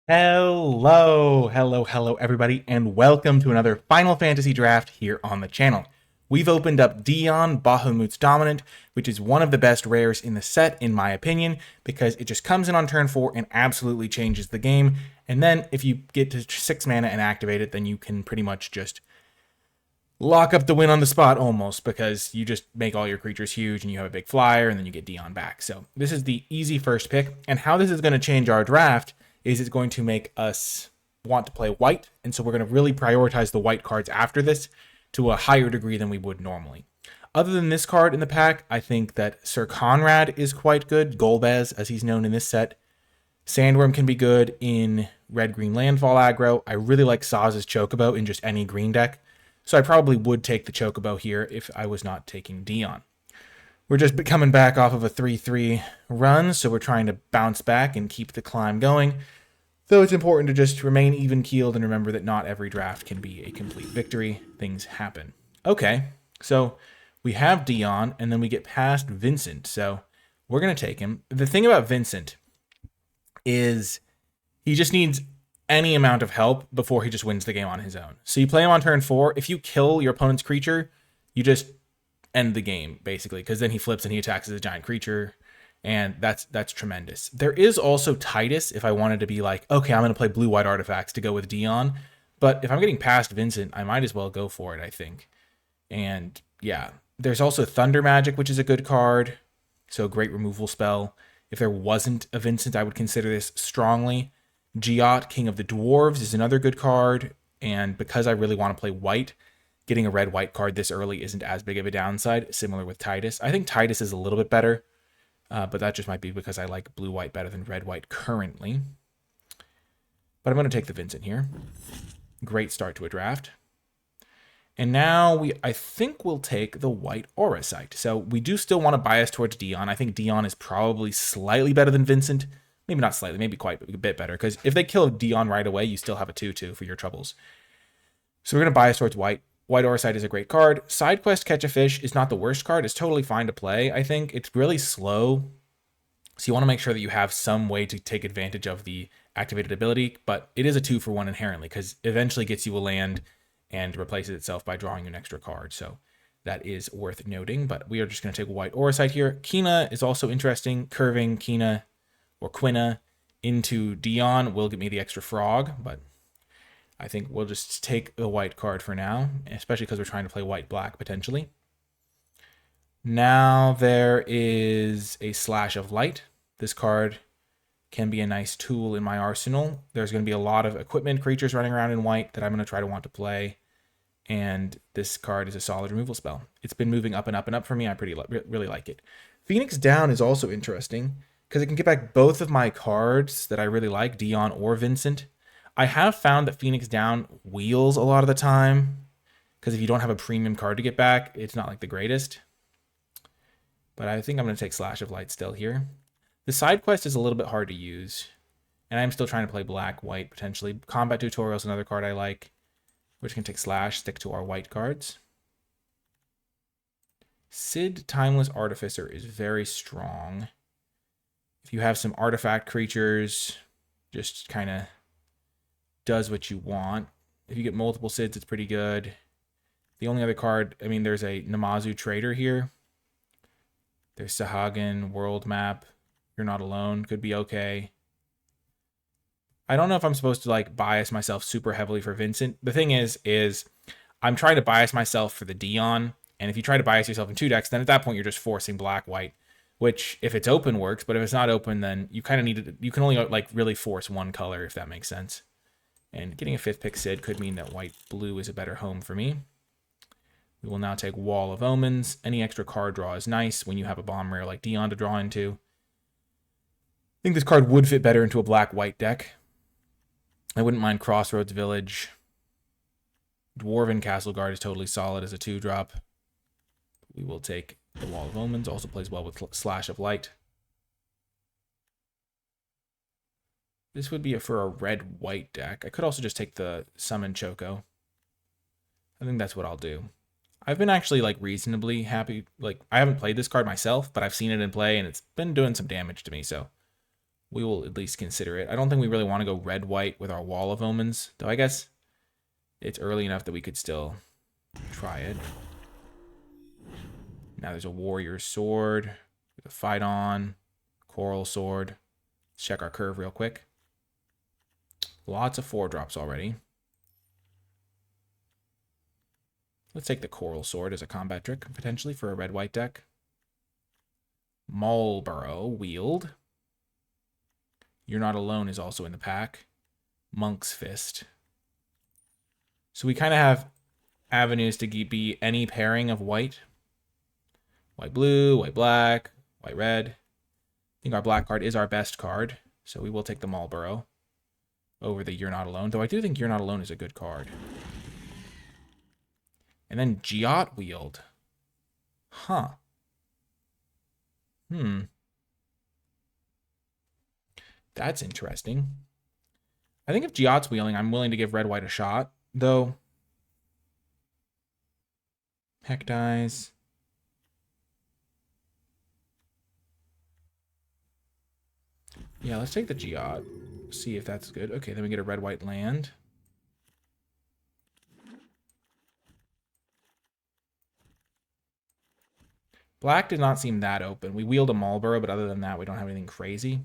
Hello, everybody, and welcome to another Final Fantasy draft here on the channel. We've opened up Dion Bahamut's Dominant, which is one of the best rares in the set, in my opinion, because it just comes in on turn 4 and absolutely changes the game. And then, if you get to 6 mana and activate it, then you can pretty much just lock up the win on the spot almost, because you just make all your creatures huge and you have a big flyer, and then you get Dion back. So, this is the easy first pick, and how this is going to change our draft is it's going to make us want to play white, and so we're going to really prioritize the white cards after this to a higher degree than we would normally. Other than this card in the pack, I think that Sir Conrad is quite good, Golbez, as he's known in this set. Sandworm can be good in red-green landfall aggro. I really like Saz's Chocobo in just any green deck, so I probably would take the Chocobo here if I was not taking Dion. We're just coming back off of a 3-3 run, so we're trying to bounce back and keep the climb going. Though it's important to just remain even-keeled and remember that not every draft can be a complete victory. Things happen. Okay, so we have Dion, and then we get past Vincent, so we're going to take him. The thing about Vincent is he just needs any amount of help before he just wins the game on his own. So you play him on turn 4. If you kill your opponent's creature, you just end the game, basically, because then he flips and he attacks as a giant creature, and that's tremendous. There is also Titus if I wanted to be like, okay, I'm going to play blue-white artifacts to go with Dion, but if I'm getting past Vincent, I might as well go for it, I think. And yeah, there's also Thunder Magic, which is a good card, so great removal spell. If there wasn't a Vincent, I would consider this strongly. Giot, King of the Dwarves, is another good card, and because I really want to play white, getting a red-white card this early isn't as big of a downside, similar with Titus. I think Titus is a little bit better, but that just might be because I like blue-white better than red-white currently. But I'm going to take the Vincent here. Great start to a draft. And now I think we'll take the white Aura Sight. So we do still want to bias towards Dion. I think Dion is probably slightly better than Vincent. Maybe not slightly, maybe quite a bit better. Because if they kill Dion right away, you still have a 2-2 for your troubles. So we're going to bias towards white. White Aura Sight is a great card. Side Quest Catch a Fish is not the worst card. It's totally fine to play, I think. It's really slow, so you want to make sure that you have some way to take advantage of the activated ability, but it is a 2-for-1 inherently, because it eventually gets you a land and replaces itself by drawing an extra card, so that is worth noting, but we are just going to take White Aura Sight here. Kina is also interesting. Curving Kina or Quina into Dion will get me the extra frog, but I think we'll just take the white card for now, especially because we're trying to play white-black potentially. Now there is a Slash of Light. This card can be a nice tool in my arsenal. There's going to be a lot of equipment creatures running around in white that I'm going to try to want to play, and this card is a solid removal spell. It's been moving up and up and up for me. I really like it. Phoenix Down is also interesting because it can get back both of my cards that I really like, Dion or Vincent. I have found that Phoenix Down wheels a lot of the time, because if you don't have a premium card to get back, it's not like the greatest. But I think I'm going to take Slash of Light still here. The side quest is a little bit hard to use, and I'm still trying to play black-white potentially. Combat Tutorial is another card I like. We're just going to take Slash, stick to our white cards. Sid Timeless Artificer is very strong. If you have some artifact creatures, just kind of does what you want. If you get multiple Sids, it's pretty good. The only other card, I mean, there's a Namazu Trader here. There's Sahagin, World Map. You're Not Alone, could be okay. I don't know if I'm supposed to like bias myself super heavily for Vincent. The thing is I'm trying to bias myself for the Dion, and if you try to bias yourself in 2 decks, then at that point you're just forcing black-white, which if it's open works, but if it's not open, then you kind of need to, you can only like really force one color, if that makes sense. And getting a 5th pick Sid could mean that white-blue is a better home for me. We will now take Wall of Omens. Any extra card draw is nice when you have a bomb rare like Dion to draw into. I think this card would fit better into a black-white deck. I wouldn't mind Crossroads Village. Dwarven Castle Guard is totally solid as a 2-drop. We will take the Wall of Omens. Also plays well with Slash of Light. This would be for a red-white deck. I could also just take the Summon Choco. I think that's what I'll do. I've been actually like reasonably happy. Like, I haven't played this card myself, but I've seen it in play and it's been doing some damage to me, so we will at least consider it. I don't think we really want to go red-white with our Wall of Omens, though I guess it's early enough that we could still try it. Now there's a Warrior Sword with a Fight On, Coral Sword. Let's check our curve real quick. Lots of 4-drops already. Let's take the Coral Sword as a combat trick, potentially, for a red-white deck. Marlborough Wield. You're Not Alone is also in the pack. Monk's Fist. So we kind of have avenues to be any pairing of white. White-blue, white-black, white-red. I think our black card is our best card, so we will take the Marlborough over the You're Not Alone, though I do think You're Not Alone is a good card. And then Giot Wield. Huh. That's interesting. I think if Giot's wheeling, I'm willing to give red-white a shot, though. Heck dies. Yeah, let's take the Giot. See if that's good. Okay, then we get a red-white land. Black did not seem that open. We wheeled a Marlborough, but other than that, we don't have anything crazy.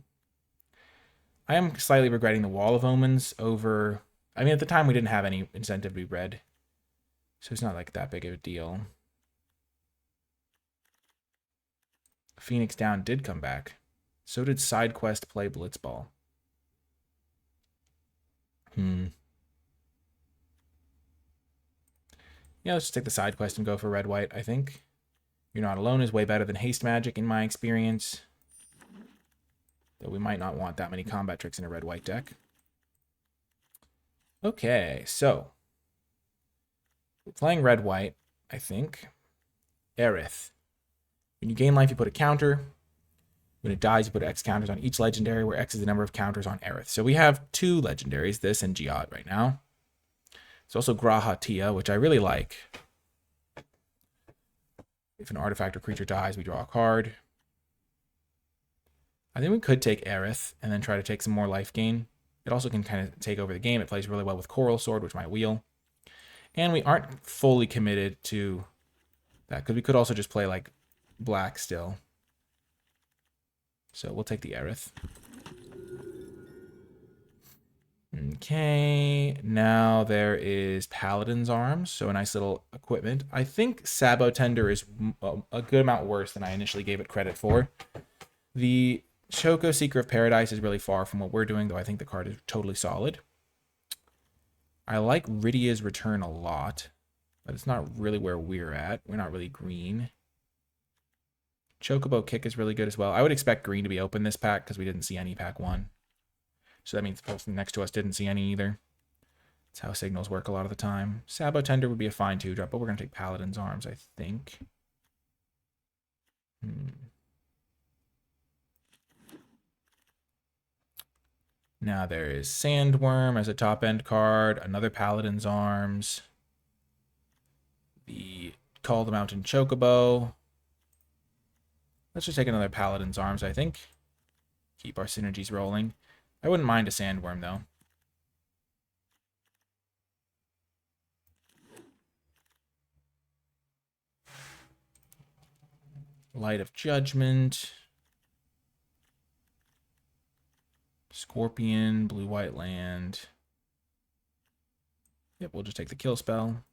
I am slightly regretting the Wall of Omens over... I mean, at the time, we didn't have any incentive to be red. So it's not like that big of a deal. Phoenix Down did come back. So did Side Quest play Blitzball. Yeah, let's just take the Side Quest and go for red-white, I think. You're Not Alone is way better than Haste Magic in my experience. Though we might not want that many combat tricks in a red-white deck. Okay, so. We're playing red-white, I think. Aerith. When you gain life, you put a counter. When it dies, you put X counters on each legendary, where X is the number of counters on Aerith. So we have 2 legendaries, this and Giot right now. There's also Graha Tia, which I really like. If an artifact or creature dies, we draw a card. I think we could take Aerith and then try to take some more life gain. It also can kind of take over the game. It plays really well with Coral Sword, which might wheel. And we aren't fully committed to that, because we could also just play like black still. So we'll take the Aerith. Okay, now there is Paladin's Arms, so a nice little equipment. I think Sabo Tender is a good amount worse than I initially gave it credit for. The Choco Seeker of Paradise is really far from what we're doing, though I think the card is totally solid. I like Rydia's Return a lot, but it's not really where we're at. We're not really green. Chocobo Kick is really good as well. I would expect green to be open this pack because we didn't see any pack 1. So that means the person next to us didn't see any either. That's how signals work a lot of the time. Sabo Tender would be a fine 2-drop, but we're going to take Paladin's Arms, I think. Now there is Sandworm as a top-end card, another Paladin's Arms, the Call the Mountain Chocobo. Let's just take another Paladin's Arms, I think. Keep our synergies rolling. I wouldn't mind a Sandworm, though. Light of Judgment. Scorpion, blue-white land. Yep, we'll just take the kill spell.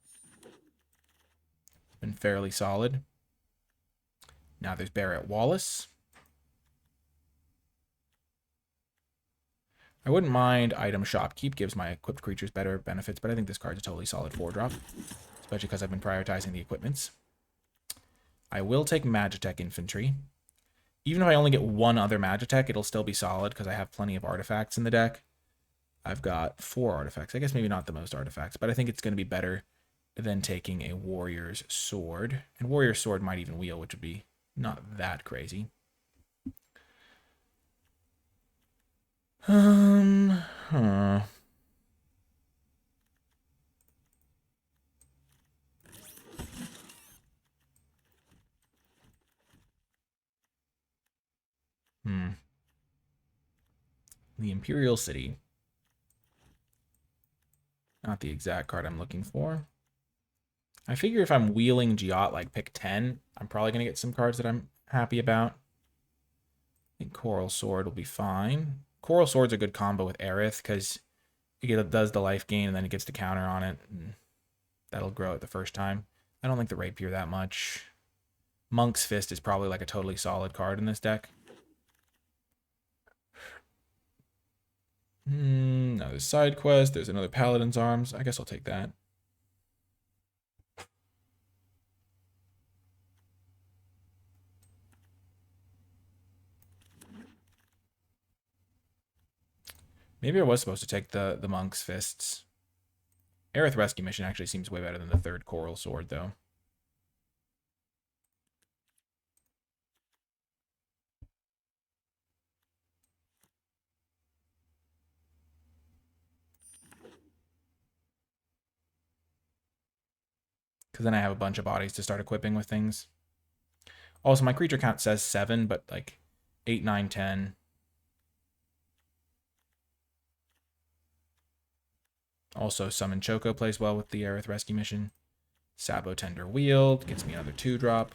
It's been fairly solid. Now there's Barrett Wallace. I wouldn't mind Item Shopkeep. Gives my equipped creatures better benefits, but I think this card's a totally solid 4-drop. Especially because I've been prioritizing the equipments. I will take Magitech Infantry. Even if I only get 1 other Magitech, it'll still be solid because I have plenty of artifacts in the deck. I've got 4 artifacts. I guess maybe not the most artifacts, but I think it's going to be better than taking a Warrior's Sword. And Warrior's Sword might even wheel, which would be not that crazy. The Imperial City. Not the exact card I'm looking for. I figure if I'm wheeling Giot like pick 10, I'm probably going to get some cards that I'm happy about. I think Coral Sword will be fine. Coral Sword's a good combo with Aerith because it does the life gain and then it gets the counter on it. And that'll grow it the first time. I don't like the Rapier that much. Monk's Fist is probably like a totally solid card in this deck. No, there's side quest. There's another Paladin's Arms. I guess I'll take that. Maybe I was supposed to take the Monk's Fists. Aerith Rescue Mission actually seems way better than the third Coral Sword, though. Because then I have a bunch of bodies to start equipping with things. Also, my creature count says 7, but like 8, 9, 10. Also, Summon Choco plays well with the Aerith Rescue Mission. Sabo Tender Wield gets me another 2-drop.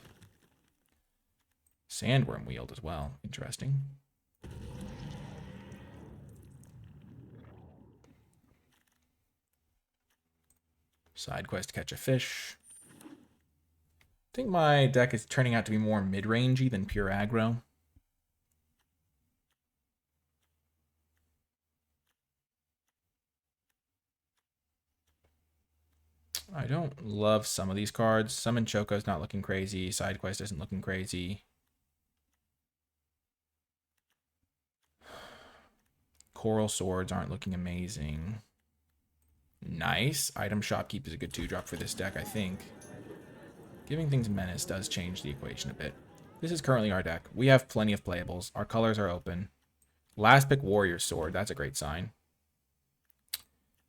Sandworm Wield as well. Interesting. Side quest Catch a Fish. I think my deck is turning out to be more mid-rangey than pure aggro. I don't love some of these cards. Summon Choco's not looking crazy. Side quest isn't looking crazy. Coral Swords aren't looking amazing. Nice. Item Shopkeep is a good 2-drop for this deck, I think. Giving things Menace does change the equation a bit. This is currently our deck. We have plenty of playables. Our colors are open. Last pick Warrior Sword. That's a great sign.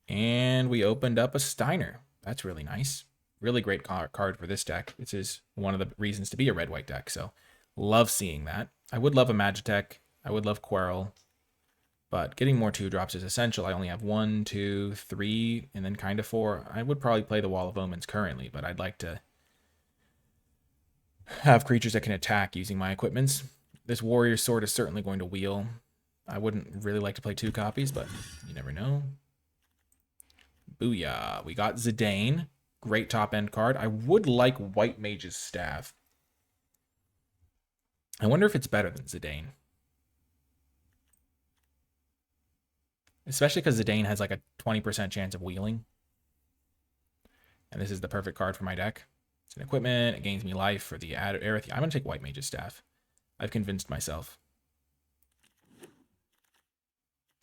And we opened up a Steiner. That's really nice. Really great card for this deck. This is one of the reasons to be a red-white deck, so love seeing that. I would love a Magitech. I would love Quirrell. But getting more 2-drops is essential. I only have 1, 2, 3, and then kind of 4. I would probably play the Wall of Omens currently, but I'd like to have creatures that can attack using my equipments. This Warrior Sword is certainly going to wheel. I wouldn't really like to play 2 copies, but you never know. Booyah. We got Zidane. Great top-end card. I would like White Mage's Staff. I wonder if it's better than Zidane. Especially because Zidane has like a 20% chance of wheeling. And this is the perfect card for my deck. It's an equipment. It gains me life for the Aerith. I'm going to take White Mage's Staff. I've convinced myself.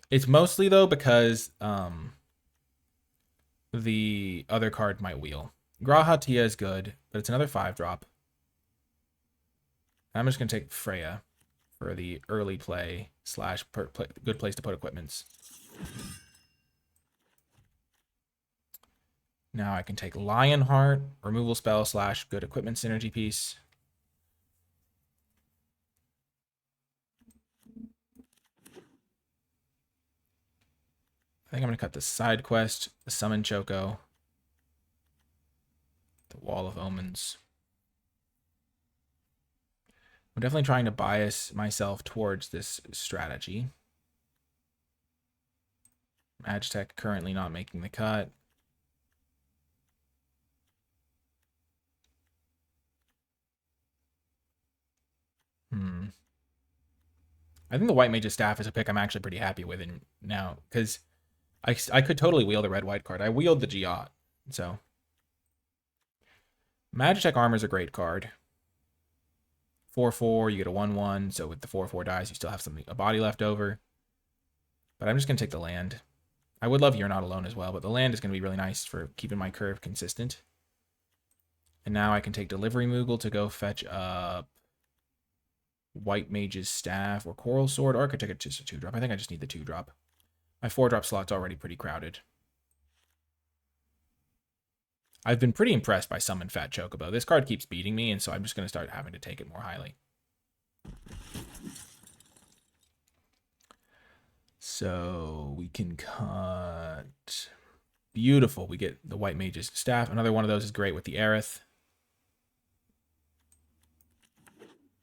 It's mostly, though, because the other card might wheel. Graha Tia is good, but it's another 5-drop. I'm just going to take Freya for the early play / good place to put equipments. Now I can take Lionheart, removal spell / good equipment synergy piece. I think I'm going to cut the side quest, the Summon Choco, the Wall of Omens. I'm definitely trying to bias myself towards this strategy. Magitech currently not making the cut. I think the White Mage's Staff is a pick I'm actually pretty happy with now, because I could totally wheel the red-white card. I wheeled the Giot, so. Magitech Armor is a great card. 4/4, you get a 1/1, so with the 4/4 dies, you still have a body left over. But I'm just going to take the land. I would love You're Not Alone as well, but the land is going to be really nice for keeping my curve consistent. And now I can take Delivery Moogle to go fetch up White Mage's Staff or Coral Sword, or I could take it just a 2-drop. I think I just need the 2-drop. My 4-drop slot's already pretty crowded. I've been pretty impressed by Summon Fat Chocobo. This card keeps beating me, and so I'm just going to start having to take it more highly. So we can cut. Beautiful. We get the White Mage's Staff. Another one of those is great with the Aerith.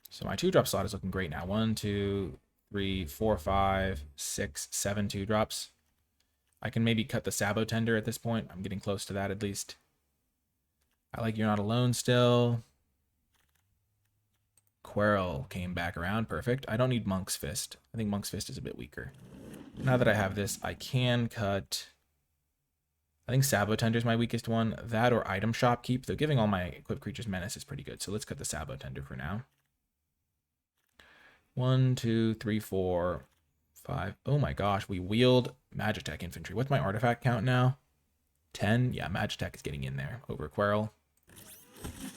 So my 2-drop slot is looking great now. 1, 2, 3, 4, 5, 6, 7 2-drops. I can maybe cut the Sabo Tender at this point. I'm getting close to that at least. I like You're Not Alone still. Querl came back around. Perfect. I don't need Monk's Fist. I think Monk's Fist is a bit weaker. Now that I have this, I can cut... I think Sabo Tender is my weakest one. That or Item Shop Keep. Though giving all my equipped creatures Menace is pretty good. So let's cut the Sabo Tender for now. 1, 2, 3, 4, 5. Oh my gosh, we wield Magitech Infantry. What's my artifact count now? 10? Yeah, Magitech is getting in there over Querl.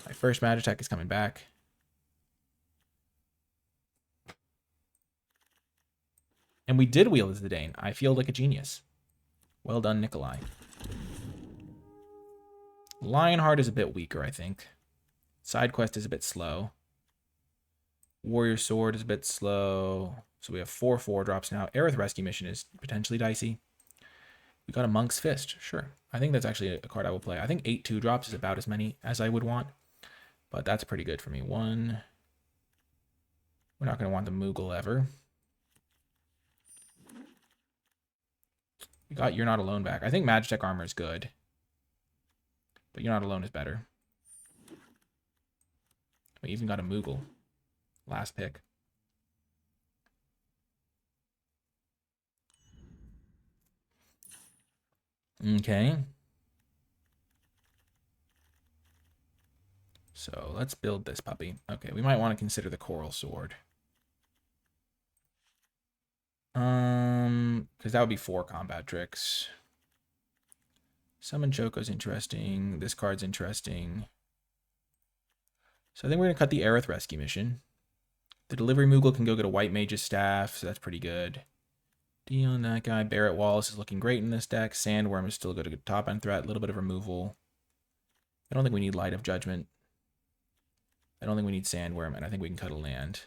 My first Magitech is coming back. And we did wield as the Dane. I feel like a genius. Well done, Nikolai. Lionheart is a bit weaker, I think. Side quest is a bit slow. Warrior Sword is a bit slow. So we have 4 4-drops now. Aerith Rescue Mission is potentially dicey. We got a Monk's Fist. Sure. I think that's actually a card I will play. I think 8 2-drops is about as many as I would want. But that's pretty good for me. 1. We're not going to want the Moogle ever. We got You're Not Alone back. I think Magitech Armor is good. But You're Not Alone is better. We even got a Moogle. Last pick. Okay. So let's build this puppy. Okay, we might want to consider the Coral Sword. Because that would be 4 combat tricks. Summon Choco's interesting. This card's interesting. So I think we're going to cut the Aerith Rescue Mission. The Delivery Moogle can go get a White Mage's Staff, so that's pretty good. Dion, that guy. Barrett Wallace is looking great in this deck. Sandworm is still good to get top end threat. A little bit of removal. I don't think we need Light of Judgment. I don't think we need Sandworm, and I think we can cut a land.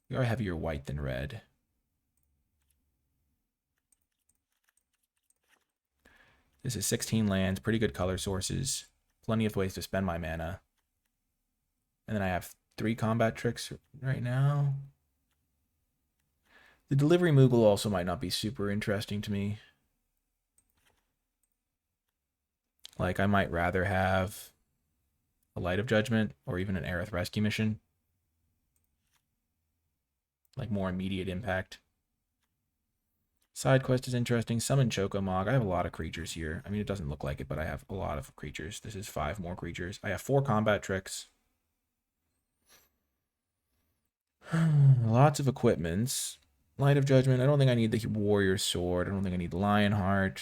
We are heavier white than red. This is 16 lands, pretty good color sources, plenty of ways to spend my mana. And then I have 3 combat tricks right now. The Delivery Moogle also might not be super interesting to me. Like, I might rather have a Light of Judgment or even an Aerith Rescue Mission. Like, more immediate impact. Side quest is interesting. Summon Chocomog. I have a lot of creatures here. I mean, it doesn't look like it, but I have a lot of creatures. This is 5 more creatures. I have 4 combat tricks. Lots of equipments. Light of Judgment. I don't think I need the Warrior Sword. I don't think I need Lionheart.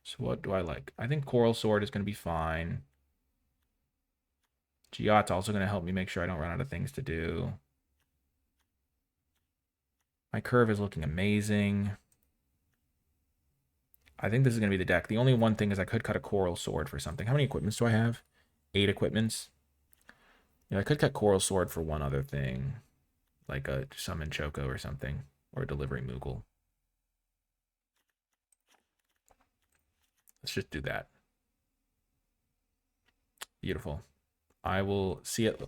So what do I like? I think Coral Sword is going to be fine. Giot's also going to help me make sure I don't run out of things to do. My curve is looking amazing. I think this is going to be the deck. The only one thing is I could cut a Coral Sword for something. How many equipments do I have? 8 equipments. Yeah, I could cut Coral Sword for one other thing. Like a Summon Choco or something. Or a Delivery Moogle. Let's just do that. Beautiful. I will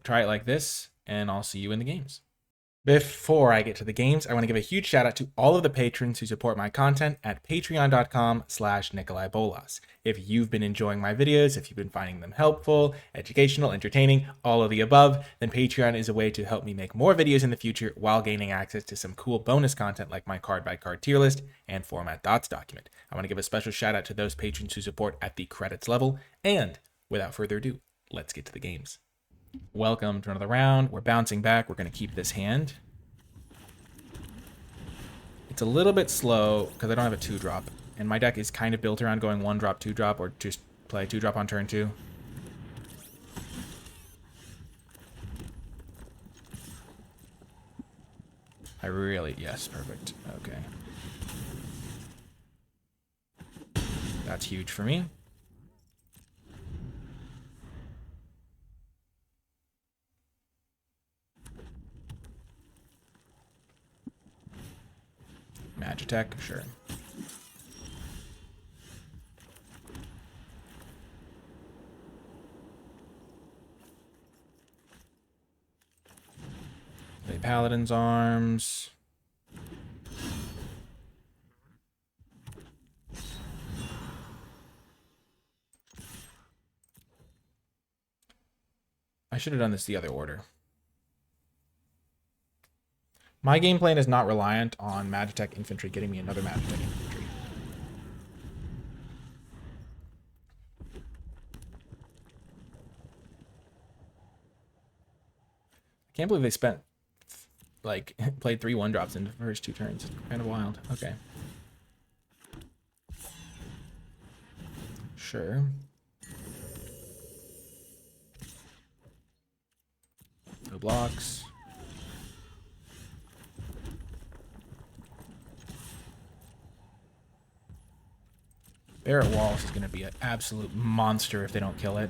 try it like this, and I'll see you in the games. Before I get to the games, I want to give a huge shout out to all of the patrons who support my content at patreon.com/NicolaiBolas. If you've been enjoying my videos, if you've been finding them helpful, educational, entertaining, all of the above, then Patreon is a way to help me make more videos in the future while gaining access to some cool bonus content like my card by card tier list and format dots document. I want to give a special shout out to those patrons who support at the credits level, and without further ado, let's get to the games. Welcome to another round. We're bouncing back. We're going to keep this hand. It's a little bit slow because I don't have a 2-drop. And my deck is kind of built around going 1-drop, 2-drop, or just play 2-drop on turn 2. Yes, perfect. Okay. That's huge for me. Magitech, sure. Play Paladin's Arms. I should have done this the other order. My game plan is not reliant on Magitech Infantry getting me another Magitech Infantry. I can't believe they spent, like, played 3 1-drops in the first 2 turns. It's kind of wild. Okay. Sure. No blocks. Barrett Wallace is going to be an absolute monster if they don't kill it.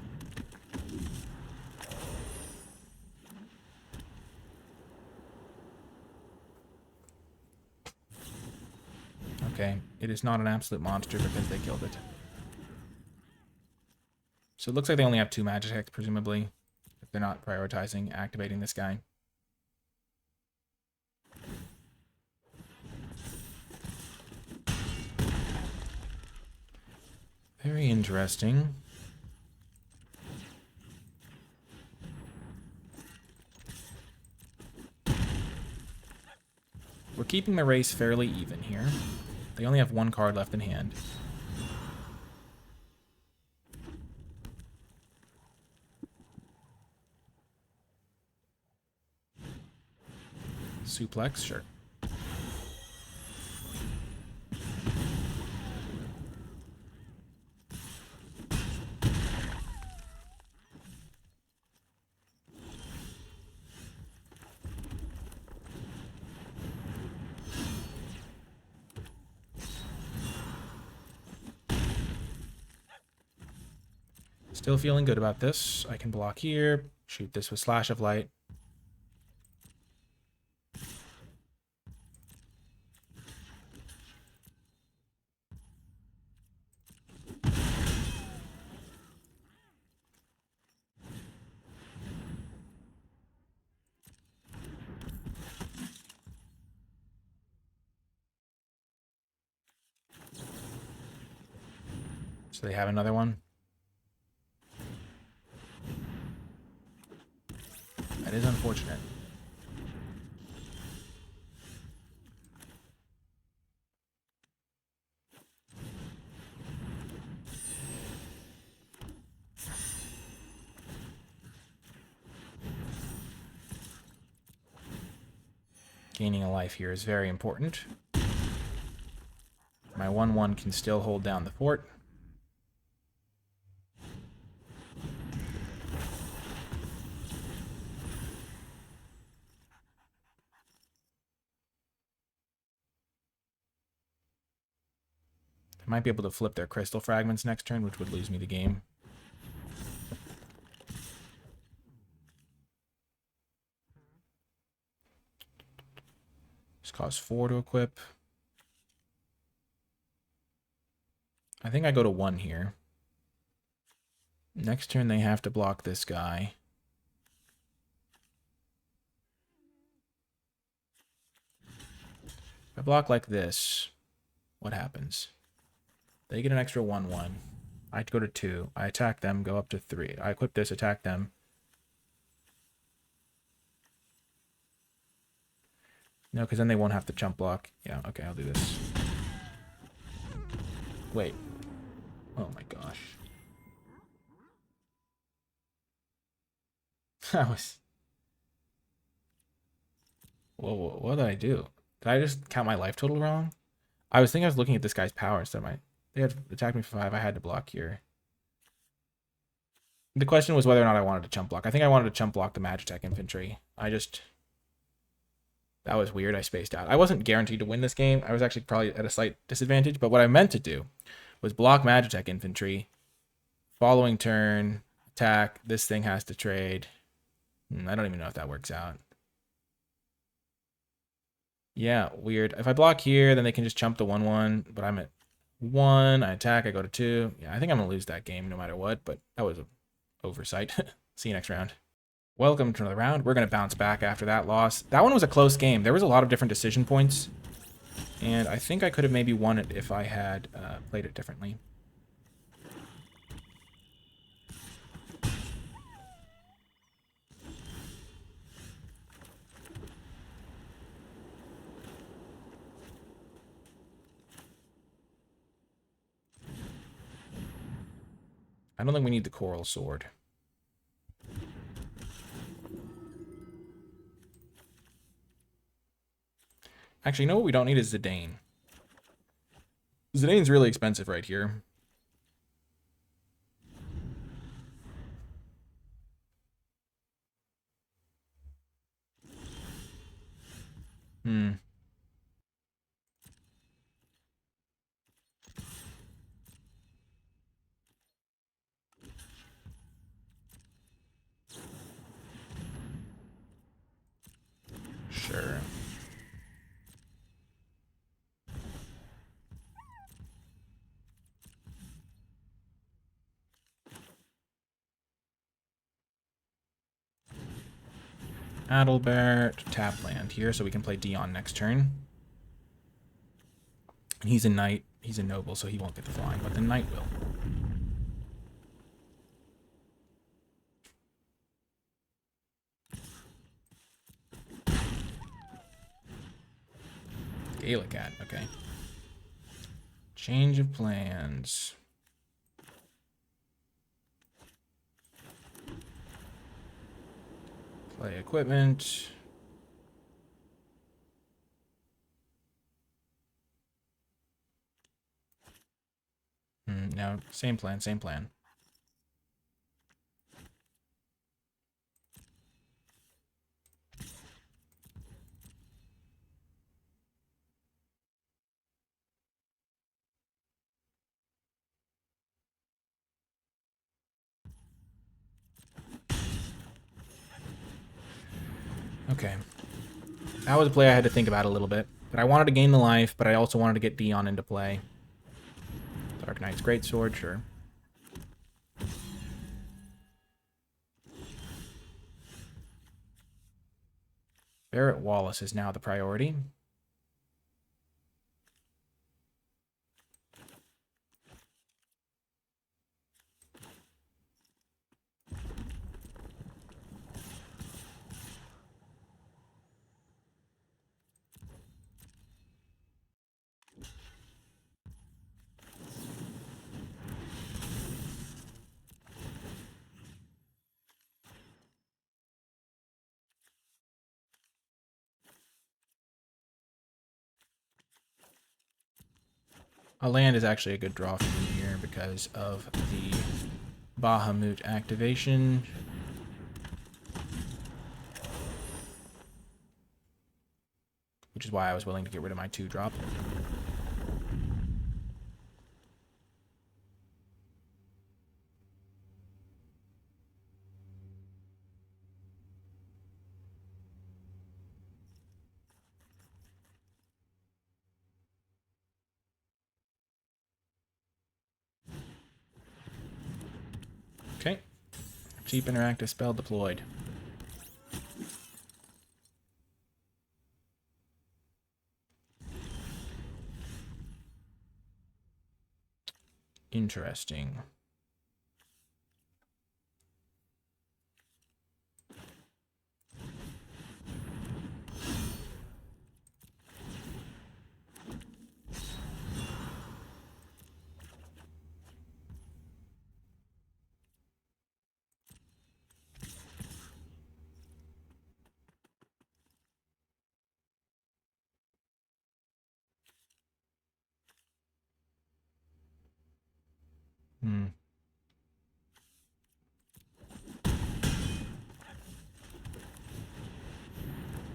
Okay, it is not an absolute monster because they killed it. So it looks like they only have 2 Magitechs, presumably, if they're not prioritizing activating this guy. Very interesting. We're keeping the race fairly even here. They only have 1 card left in hand. Suplex, sure. Still feeling good about this. I can block here, shoot this with Slash of Light. So they have another one. That is unfortunate. Gaining a life here is very important. My 1/1 can still hold down the fort. I might be able to flip their crystal fragments next turn, which would lose me the game. Just cost 4 to equip. I think I go to 1 here. Next turn they have to block this guy. If I block like this, what happens? They get an extra 1/1. I go to 2. I attack them, go up to 3. I equip this, attack them. No, because then they won't have to chump block. Yeah, okay, I'll do this. Wait. Oh my gosh. That was... Whoa, what did I do? Did I just count my life total wrong? I was thinking I was looking at this guy's power instead of my... They had attacked me for 5. I had to block here. The question was whether or not I wanted to chump block. I think I wanted to chump block the Magitech infantry. That was weird. I spaced out. I wasn't guaranteed to win this game. I was actually probably at a slight disadvantage. But what I meant to do was block Magitech infantry. Following turn, attack. This thing has to trade. I don't even know if that works out. Yeah, weird. If I block here, then they can just chump the 1/1, but I'm at 1. I attack, I go to 2. Yeah, I think I'm going to lose that game no matter what, but that was an oversight. See you next round. Welcome to another round. We're going to bounce back after that loss. That one was a close game. There was a lot of different decision points, and I think I could have maybe won it if I had played it differently. I don't think we need the Coral Sword. Actually, you know what we don't need is Zidane. Zidane's really expensive right here. Sure. Adalbert, tap land here so we can play Dion next turn. And he's a knight. He's a noble, so he won't get the flying, but the knight will. Gaelic cat, okay. Change of plans. Play equipment. No, same plan, same plan. Okay. That was a play I had to think about a little bit. But I wanted to gain the life, but I also wanted to get Dion into play. Dark Knight's Greatsword, sure. Barrett Wallace is now the priority. A land is actually a good draw for me here because of the Bahamut activation. Which is why I was willing to get rid of my 2-drop. Okay. Cheap interactive spell deployed. Interesting.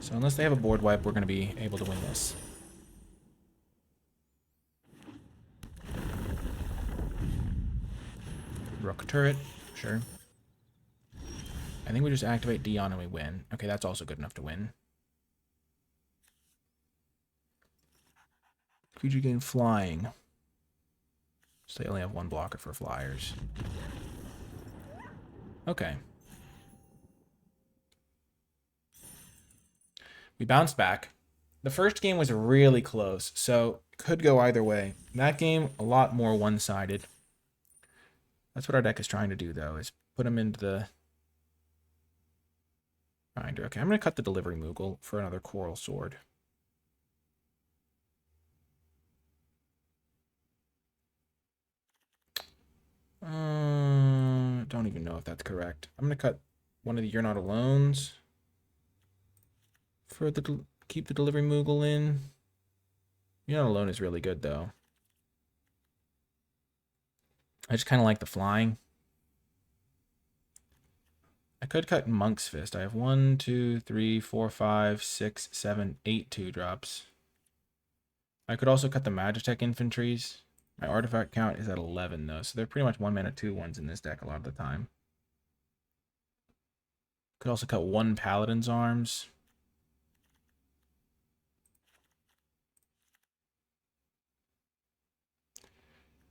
So unless they have a board wipe, we're going to be able to win this. Rook turret, sure. I think we just activate Dion and we win. Okay, that's also good enough to win. Creature gain flying. So they only have one blocker for flyers. Okay. We bounced back. The first game was really close, so it could go either way. That game, a lot more one-sided. That's what our deck is trying to do, though, is put them into the binder. Okay, I'm going to cut the Delivery Moogle for another Coral Sword. Don't even know if that's correct. I'm going to cut one of the You're Not Alones for the keep the Delivery Moogle in. You're Not Alone is really good, though. I just kind of like the flying. I could cut Monk's Fist. I have 1, 2, 3, 4, 5, 6, 7, 8 2-drops. I could also cut the Magitech Infantries. My artifact count is at 11, though, so they're pretty much 1-mana 2/1s in this deck a lot of the time. Could also cut 1 Paladin's Arms.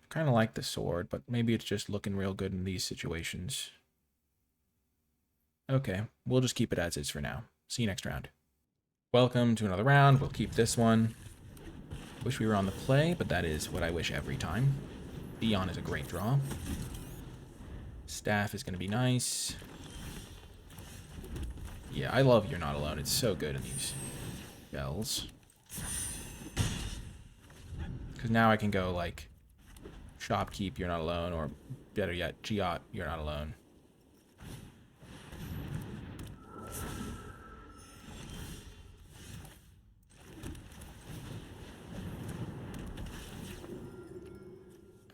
Kind of like the sword, but maybe it's just looking real good in these situations. Okay, we'll just keep it as is for now. See you next round. Welcome to another round. We'll keep this one. Wish we were on the play, but that is what I wish every time. Dion is a great draw. Staff is going to be nice. Yeah, I love You're Not Alone. It's so good in these spells. Because now I can go, like, Shopkeep, You're Not Alone, or better yet, Giot, You're Not Alone.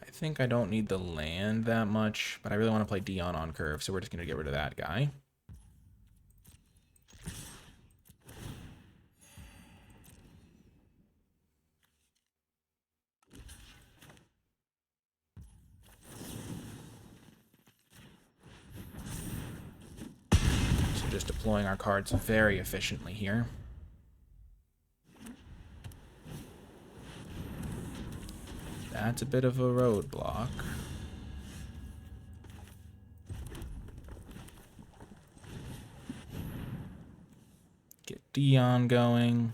I think I don't need the land that much, but I really want to play Dion on curve, so we're just going to get rid of that guy. So just deploying our cards very efficiently here. That's a bit of a roadblock. Get Dion going.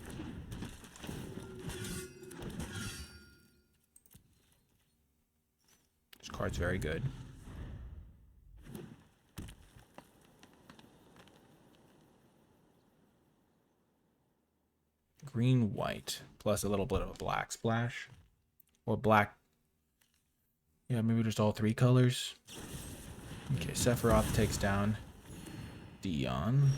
This card's very good. Green, white, plus a little bit of a black splash. Or black. Yeah, maybe just all 3 colors. Okay, Sephiroth takes down Dion.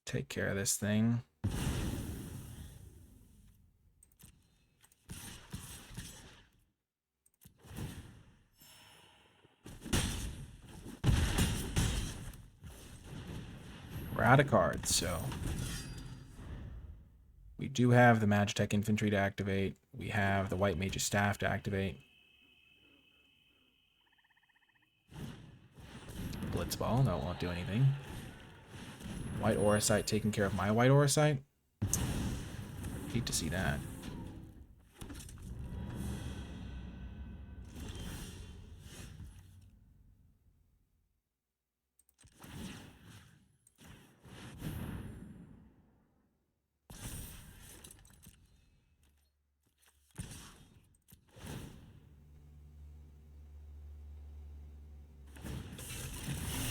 Take care of this thing. We're out of cards, so we do have the Magitech Infantry to activate. We have the White Mage's Staff to activate. Blitzball, that won't do anything. White Auracite taking care of my White Auracite. Hate to see that.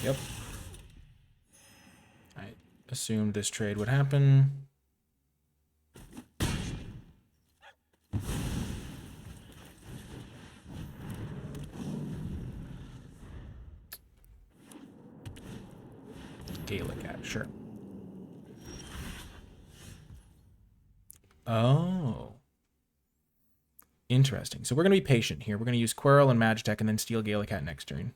Yep. I assumed this trade would happen. Gallicat, sure. Oh. Interesting. So we're going to be patient here. We're going to use Quirrell and Magitech and then steal Gallicat next turn.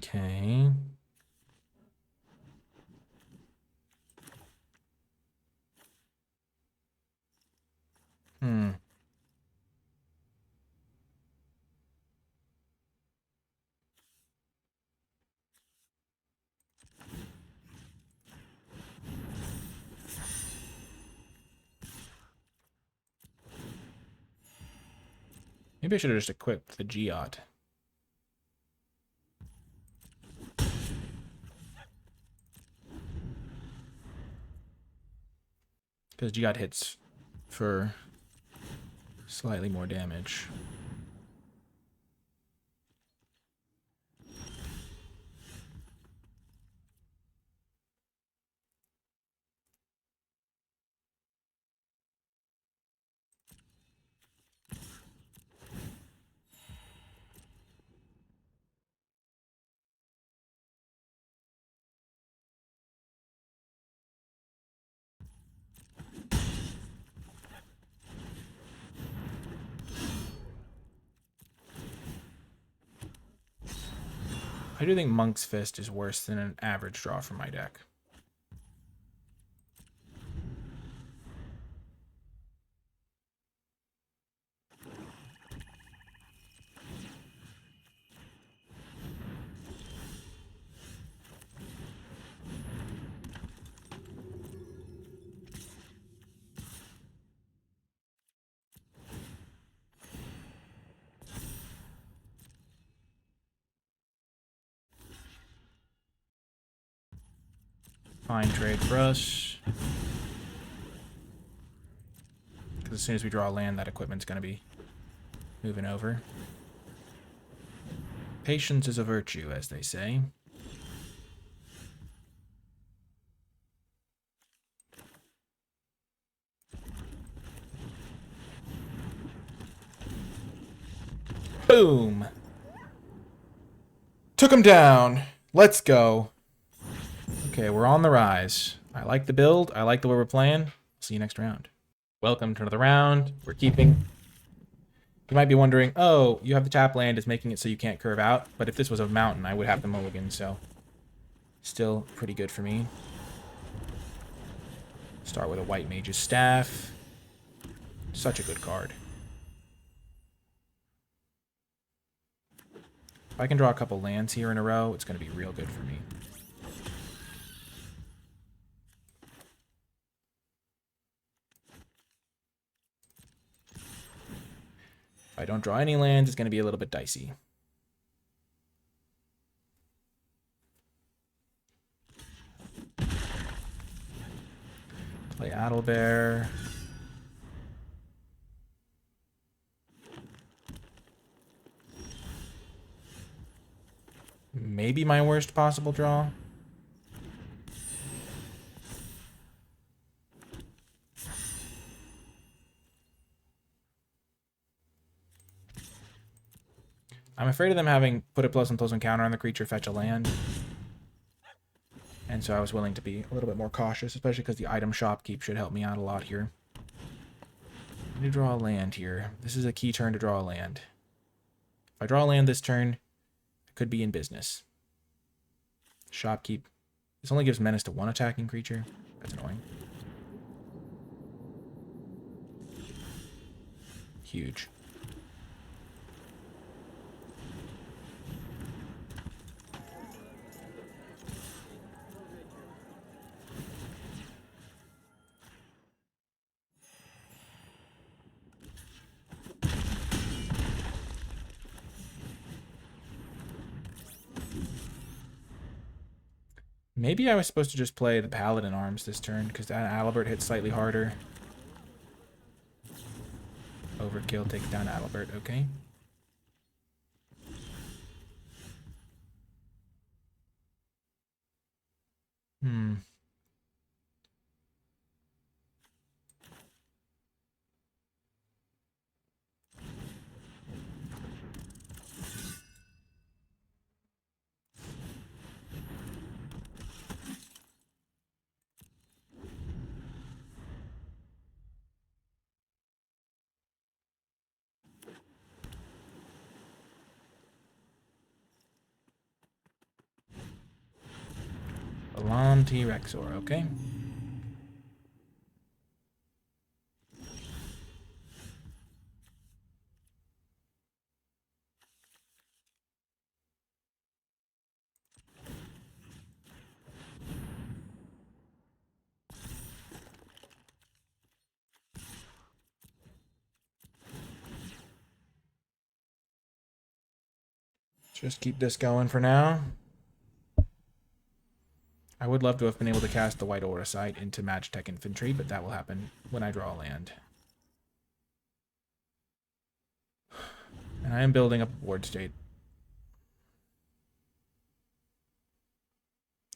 Okay. Hmm. Maybe I should have just equipped the Geot. Because Geot hits for slightly more damage. I do think Monk's Fist is worse than an average draw from my deck. Fine trade for us. Because as soon as we draw a land, that equipment's going to be moving over. Patience is a virtue, as they say. Boom! Took him down. Let's go. Okay, we're on the rise. I like the build. I like the way we're playing. See you next round. Welcome to another round. We're keeping. You might be wondering, oh, you have the tap land is making it so you can't curve out. But if this was a mountain, I would have the mulligan, so still pretty good for me. Start with a White Mage's Staff. Such a good card. If I can draw a couple lands here in a row, it's going to be real good for me. If I don't draw any lands, it's going to be a little bit dicey. Play Adelbear. Maybe my worst possible draw. I'm afraid of them having put a plus one counter on the creature, fetch a land. And so I was willing to be a little bit more cautious, especially because the item shop keep should help me out a lot here. I need to draw a land here. This is a key turn to draw a land. If I draw a land this turn, I could be in business. Shopkeep. This only gives menace to one attacking creature. That's annoying. Huge. Maybe I was supposed to just play the Paladin Arms this turn, because that Adalbert hits slightly harder. Overkill takes down Adalbert, okay. Galanti Rexor, okay. Just keep this going for now. I would love to have been able to cast the White Aura Sight into Magitech Infantry, but that will happen when I draw a land. And I am building up a board state.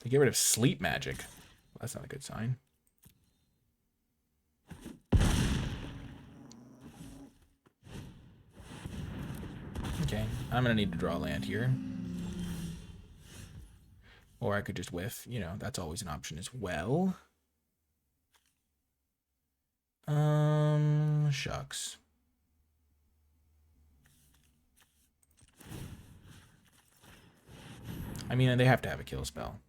They get rid of Sleep Magic. Well, that's not a good sign. Okay, I'm going to need to draw a land here. Or I could just whiff. You know, that's always an option as well. Shucks. I mean, they have to have a kill spell.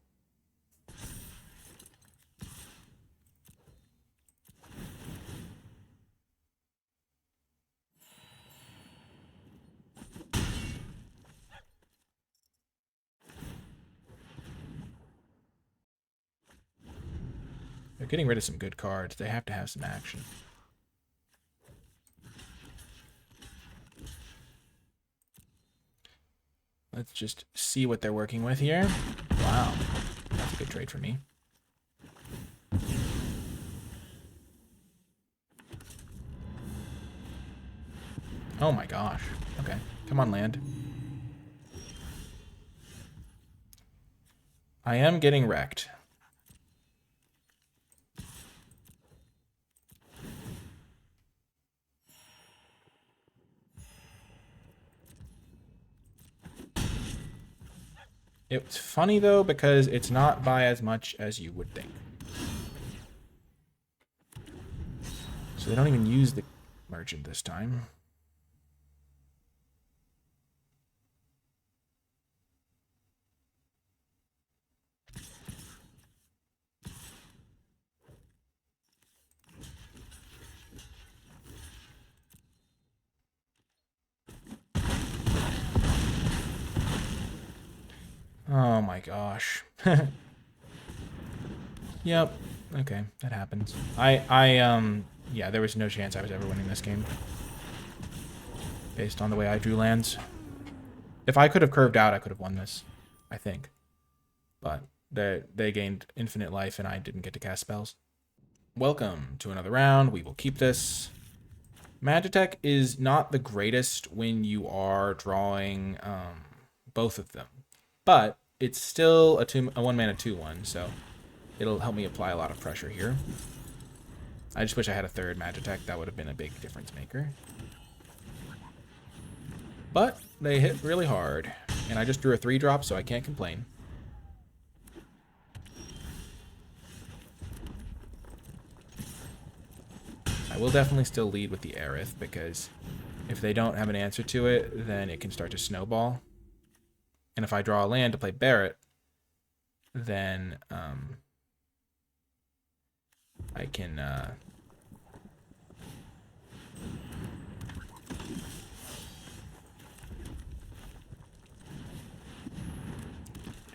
They're getting rid of some good cards. They have to have some action. Let's just see what they're working with here. Wow. That's a good trade for me. Oh my gosh. Okay. Come on, land. I am getting wrecked. It's funny, though, because it's not by as much as you would think. So they don't even use the merchant this time. Oh my gosh. Yep. Okay, that happens. Yeah, there was no chance I was ever winning this game. Based on the way I drew lands. If I could have curved out, I could have won this, I think. But they gained infinite life and I didn't get to cast spells. Welcome to another round. We will keep this. Magitech is not the greatest when you are drawing both of them. But it's still a 1-mana 2/1, so it'll help me apply a lot of pressure here. I just wish I had a third Magitech. That would have been a big difference maker. But they hit really hard. And I just drew a 3-drop, so I can't complain. I will definitely still lead with the Aerith, because if they don't have an answer to it, then it can start to snowball. And if I draw a land to play Barret, then I can do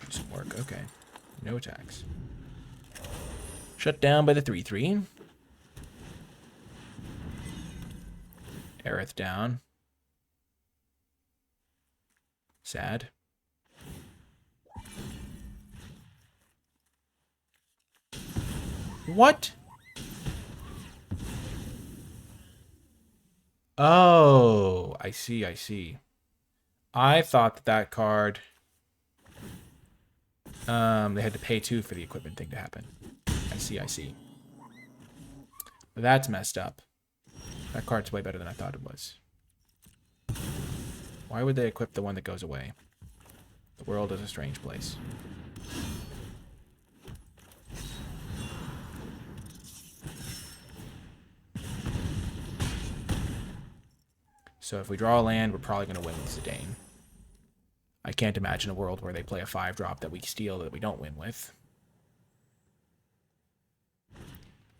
some work. Okay. No attacks. Shut down by the 3/3. Aerith down. Sad. What? Oh, I see, I see. I thought that card... they had to pay 2 for the equipment thing to happen. I see, I see. That's messed up. That card's way better than I thought it was. Why would they equip the one that goes away? The world is a strange place. So if we draw a land, we're probably going to win with Zidane. I can't imagine a world where they play a 5-drop that we steal that we don't win with.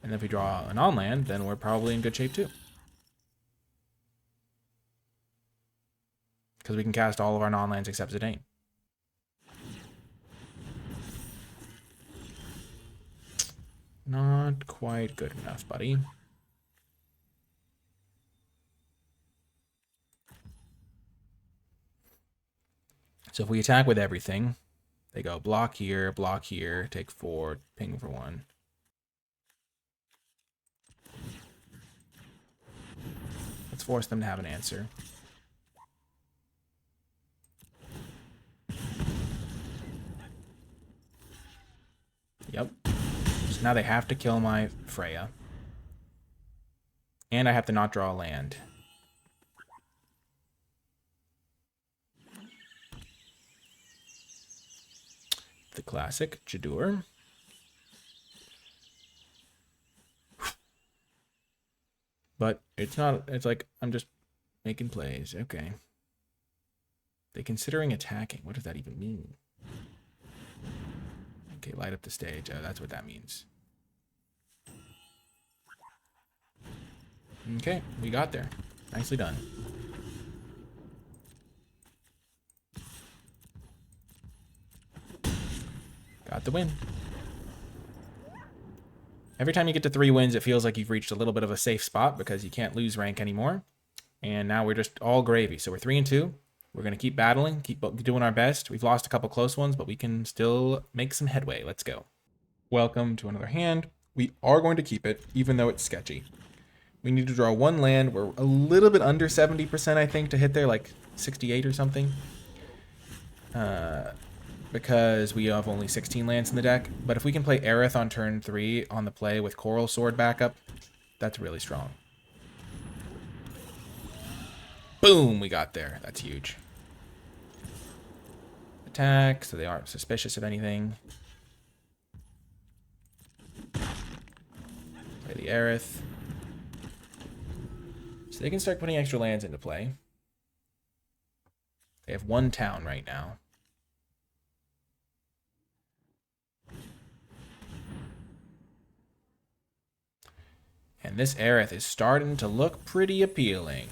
And if we draw an on-land, then we're probably in good shape too. Because we can cast all of our non-lands except Zidane. Not quite good enough, buddy. So if we attack with everything, they go block here, take 4, ping for 1. Let's force them to have an answer. Yep. So now they have to kill my Freya. And I have to not draw a land. The classic Jadur. But it's not, it's like, I'm just making plays. Okay. They considering attacking. What does that even mean? Okay, light up the stage. Oh, that's what that means. Okay, we got there. Nicely done. Got the win. Every time you get to 3 wins, it feels like you've reached a little bit of a safe spot because you can't lose rank anymore. And now we're just all gravy. So we're 3-2. We're going to keep battling, keep doing our best. We've lost a couple close ones, but we can still make some headway. Let's go. Welcome to another hand. We are going to keep it, even though it's sketchy. We need to draw 1 land. We're a little bit under 70%, I think, to hit there, like 68 or something. Because we have only 16 lands in the deck. But if we can play Aerith on turn 3 on the play with Coral Sword backup, that's really strong. Boom, we got there. That's huge. Attack, so they aren't suspicious of anything. Play the Aerith. So they can start putting extra lands into play. They have 1 town right now. And this Aerith is starting to look pretty appealing.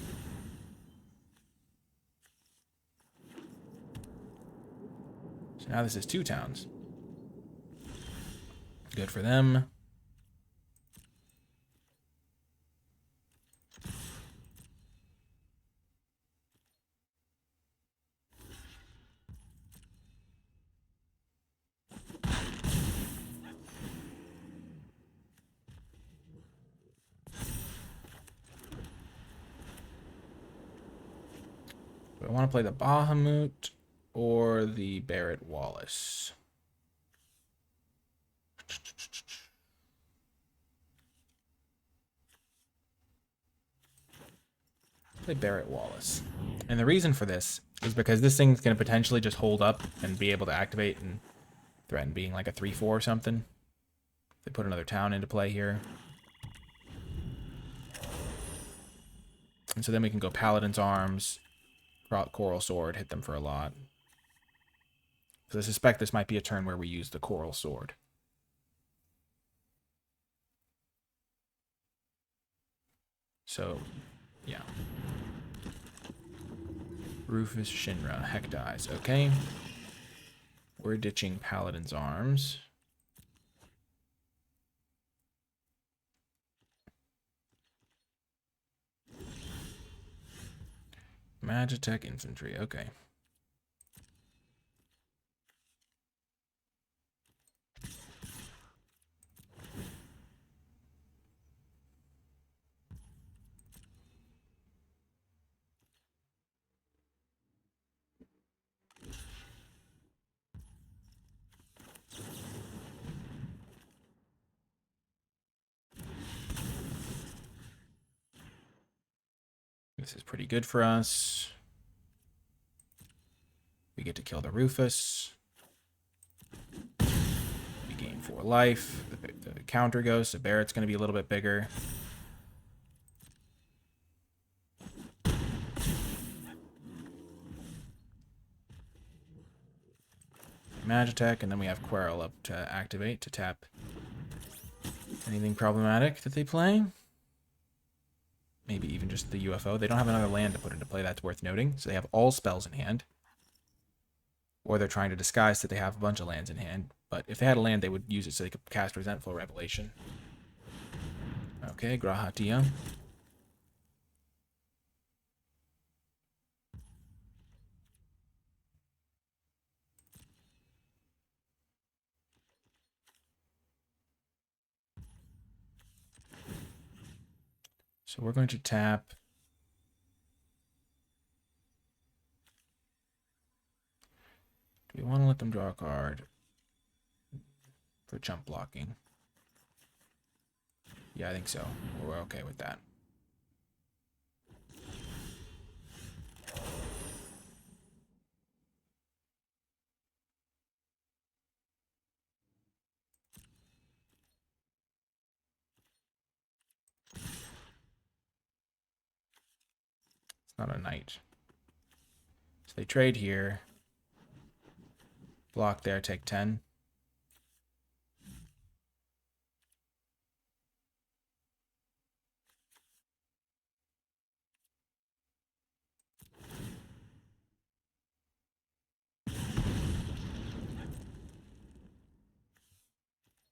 So now this is 2 towns. Good for them. I want to play the Bahamut or the Barrett Wallace. Play Barrett Wallace. And the reason for this is because this thing's going to potentially just hold up and be able to activate and threaten being like a 3-4 or something. They put another town into play here. And so then we can go Paladin's Arms, Coral Sword, hit them for a lot. Because I suspect this might be a turn where we use the Coral Sword. So, yeah. Rufus Shinra, Heck dies. Okay. We're ditching Paladin's Arms. Magitech Infantry, okay. This is pretty good for us. We get to kill the Rufus. We gain 4 life. The counter goes, so Barrett's going to be a little bit bigger. Magitech, and then we have Quarrel up to activate to tap Anything problematic that they play? Maybe even just the UFO. They don't have another land to put into play. That's worth noting. So they have all spells in hand. Or they're trying to disguise that they have a bunch of lands in hand. But if they had a land, they would use it so they could cast Resentful Revelation. Okay, Grahatia. So we're going to tap. Do we want to let them draw a card for jump blocking? Yeah, I think so. We're okay with that. It's not a knight. So they trade here. Block there, take 10.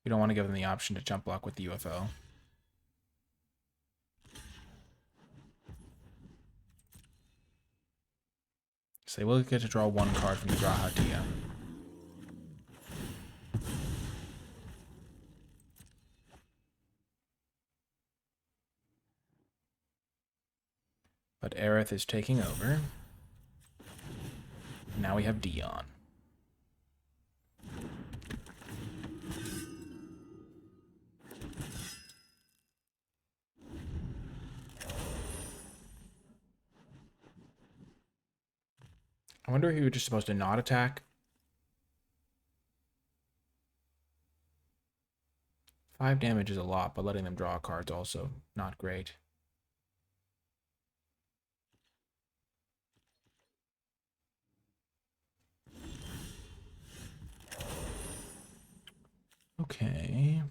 We don't want to give them the option to jump block with the UFO. So they will get to draw one card from the Grahatia. But Aerith is taking over. Now we have Dion. I wonder if he was just supposed to not attack. 5 damage is a lot, but letting them draw cards also not great. Okay.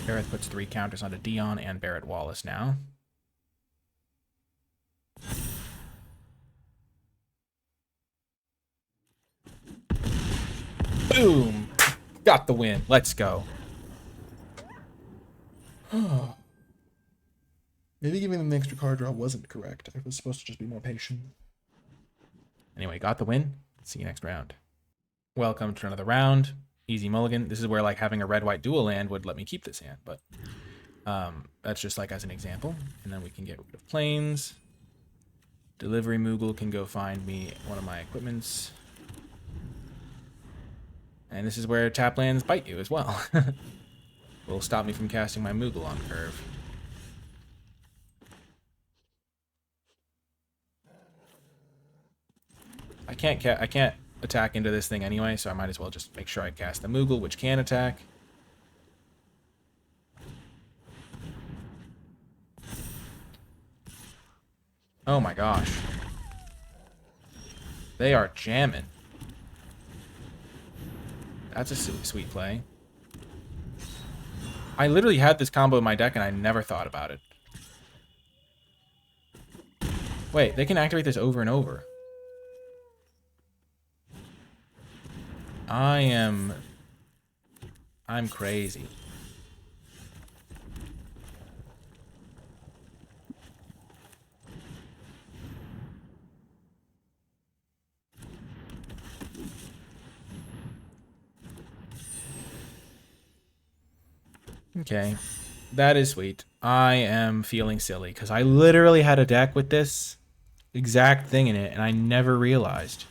Aerith puts 3 counters onto Dion and Barrett Wallace now. Boom! Got the win. Let's go. Maybe giving them the extra card draw wasn't correct. I was supposed to just be more patient. Anyway, got the win. See you next round. Welcome to another round. Easy mulligan. This is where like having a red-white dual land would let me keep this hand, but that's just like as an example. And then we can get rid of planes. Delivery Moogle can go find me one of my equipments. And this is where tap lands bite you as well. Will stop me from casting my Moogle on curve. I can't attack into this thing anyway, so I might as well just make sure I cast the Moogle, which can attack. Oh my gosh. They are jamming. That's a sweet play. I literally had this combo in my deck and I never thought about it. Wait, they can activate this over and over. I'm crazy. Okay, that is sweet. I am feeling silly because I literally had a deck with this exact thing in it and I never realized.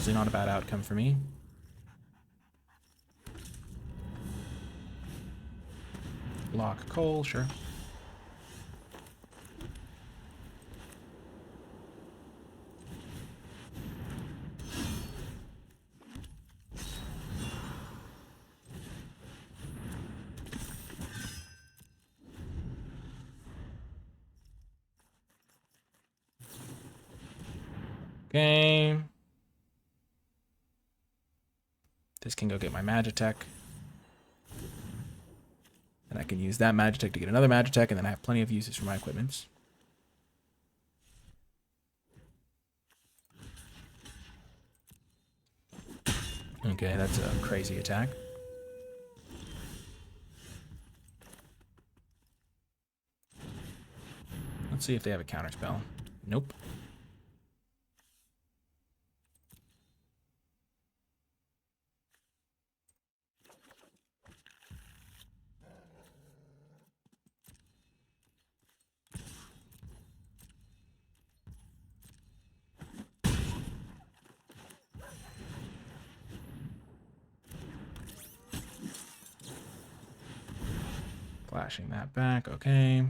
Honestly, not a bad outcome for me. Block Cole, sure. Okay. This can go get my Magitech. And I can use that Magitech to get another Magitech, and then I have plenty of uses for my equipments. Okay, that's a crazy attack. Let's see if they have a counterspell. Nope. Flashing that back, okay.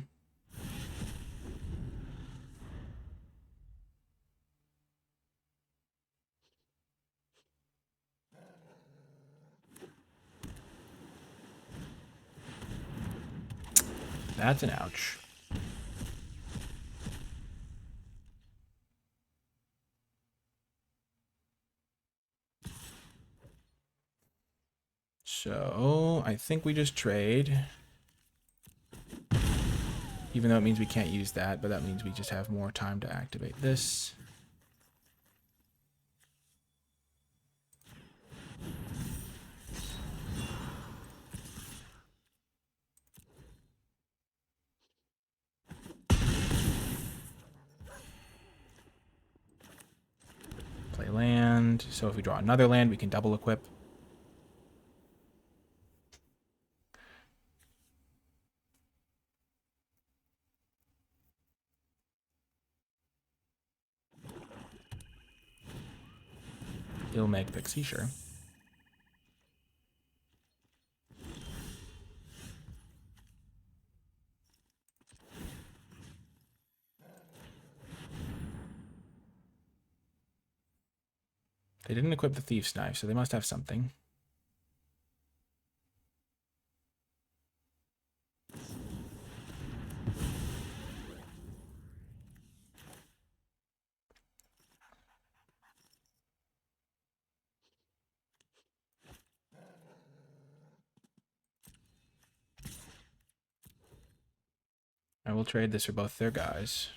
That's an ouch. So, I think we just trade. Even though it means we can't use that, but that means we just have more time to activate this. Play land. So if we draw another land, we can double equip. He'll make Pixie, sure. They didn't equip the Thief's Knife, so they must have something. I will trade this for both their guys.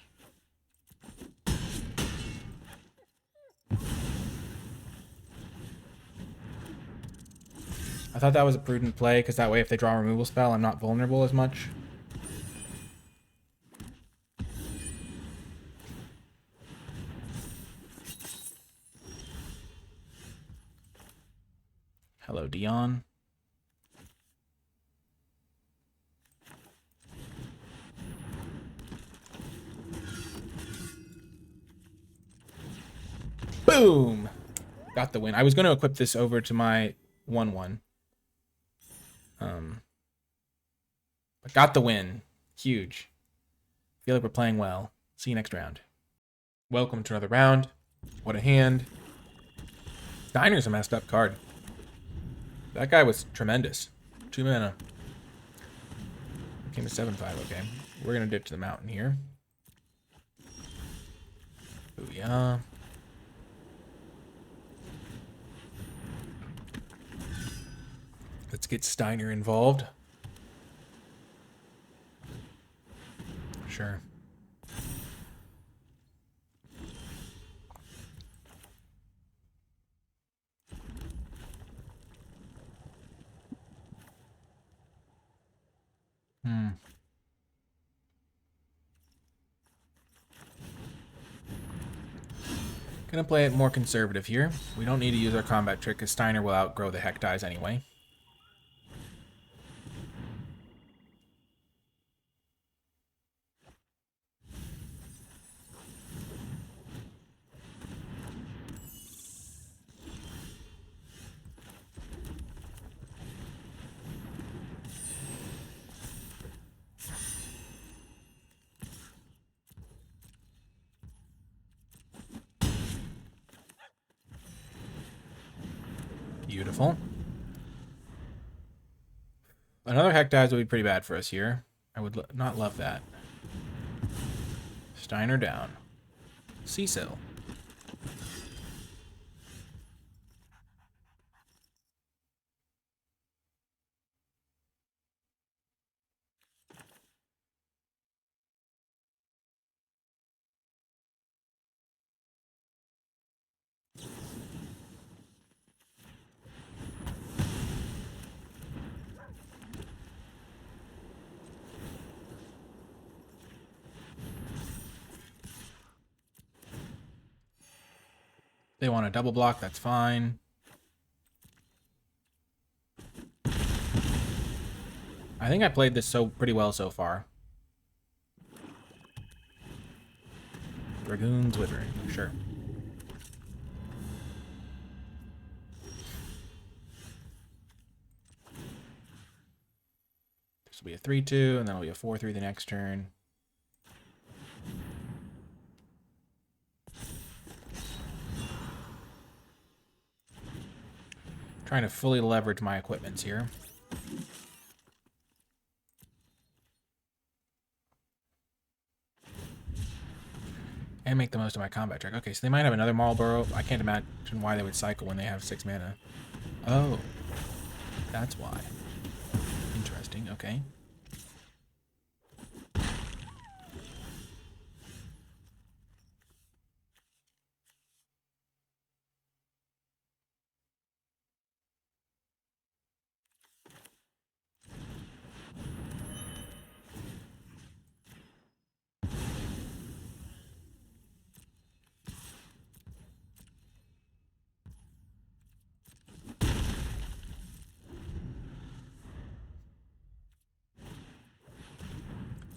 I thought that was a prudent play, because that way if they draw a removal spell, I'm not vulnerable as much. Hello, Dion. Boom! Got the win. I was going to equip this over to my 1/1. But got the win. Huge. Feel like we're playing well. See you next round. Welcome to another round. What a hand. Steiner's a messed up card. That guy was tremendous. 2 mana. Came to 7/5, okay. We're going to dip to the mountain here. Booyah. Let's get Steiner involved. Sure. Gonna play it more conservative here. We don't need to use our combat trick because Steiner will outgrow the Heck dies anyway. Beautiful. Another Heck dives would be pretty bad for us here. I would not love that. Steiner down. Cecil. They want a double block, that's fine. I think I played this pretty well so far. Dragoons Withering, sure. This will be a 3-2, and then it'll be a 4-3 the next turn. Trying to fully leverage my equipments here. And make the most of my combat trick. Okay, so they might have another Marlboro. I can't imagine why they would cycle when they have 6 mana. Oh. That's why. Interesting, okay.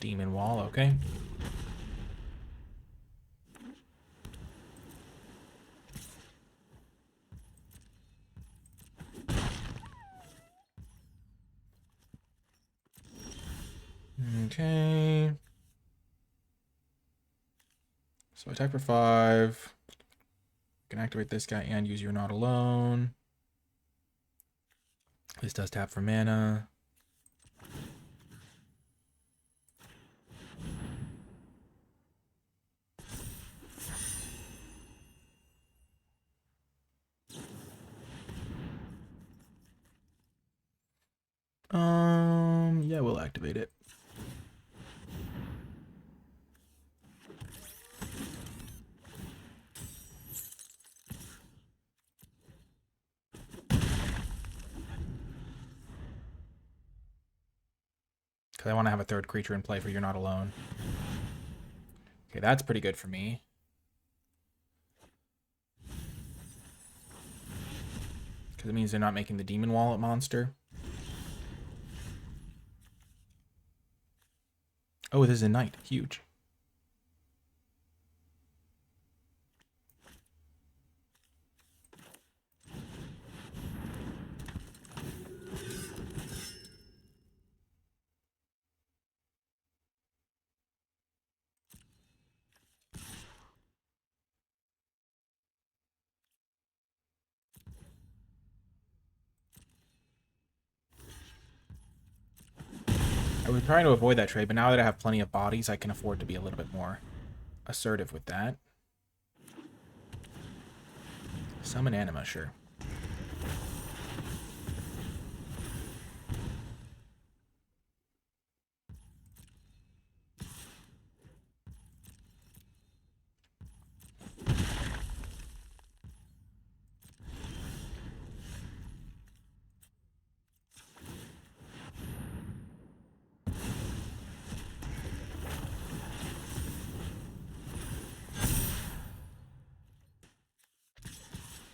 Demon Wall, okay. Okay. So attack for 5. You can activate this guy and use You're Not Alone. This does tap for mana. Yeah, we'll activate it. Because I want to have a third creature in play for You're Not Alone. Okay, that's pretty good for me. Because it means they're not making the Demon Wallet monster. Oh, this is a knight. Huge. I was trying to avoid that trade, but now that I have plenty of bodies, I can afford to be a little bit more assertive with that. Summon Anima, sure.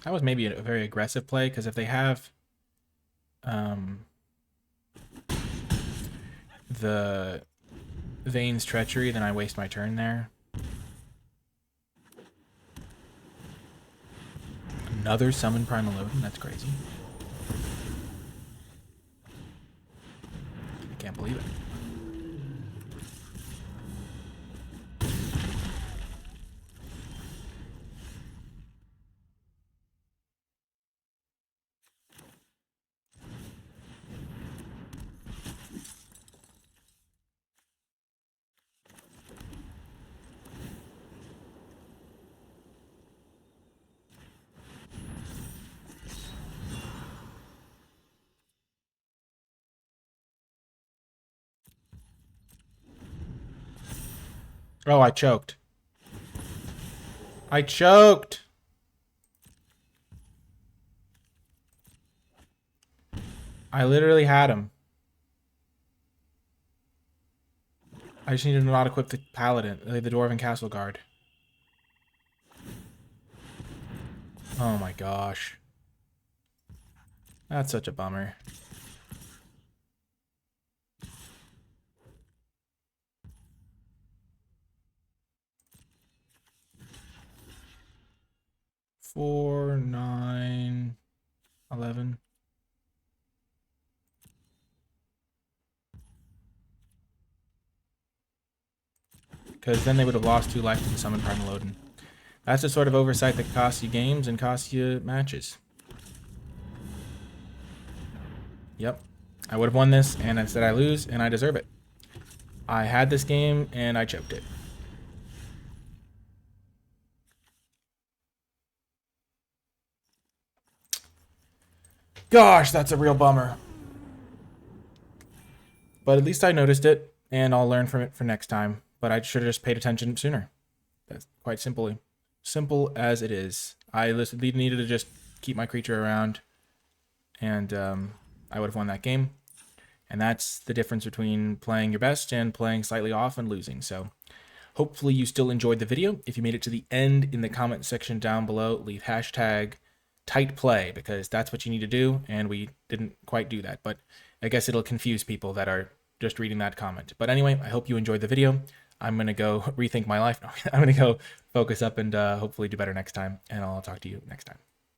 That was maybe a very aggressive play, because if they have the Vane's Treachery, then I waste my turn there. Another Summon Primal Odin? That's crazy. I can't believe it. Oh, I choked. I choked. I literally had him. I just needed to not equip the paladin, the dwarven castle guard. Oh my gosh. That's such a bummer. Four, 9, 11. Because then they would have lost 2 life to the summon Primal Odin. That's the sort of oversight that costs you games and costs you matches. Yep. I would have won this, and instead I lose, and I deserve it. I had this game, and I choked it. Gosh, that's a real bummer. But at least I noticed it, and I'll learn from it for next time. But I should have just paid attention sooner. That's quite simply. Simple as it is. I needed to just keep my creature around, and I would have won that game. And that's the difference between playing your best and playing slightly off and losing. So hopefully you still enjoyed the video. If you made it to the end, in the comment section down below, leave hashtag tight play, because that's what you need to do, and we didn't quite do that. But I guess it'll confuse people that are just reading that comment. But anyway, I hope you enjoyed the video. I'm going to go rethink my life. No, I'm going to go focus up and hopefully do better next time, and I'll talk to you next time.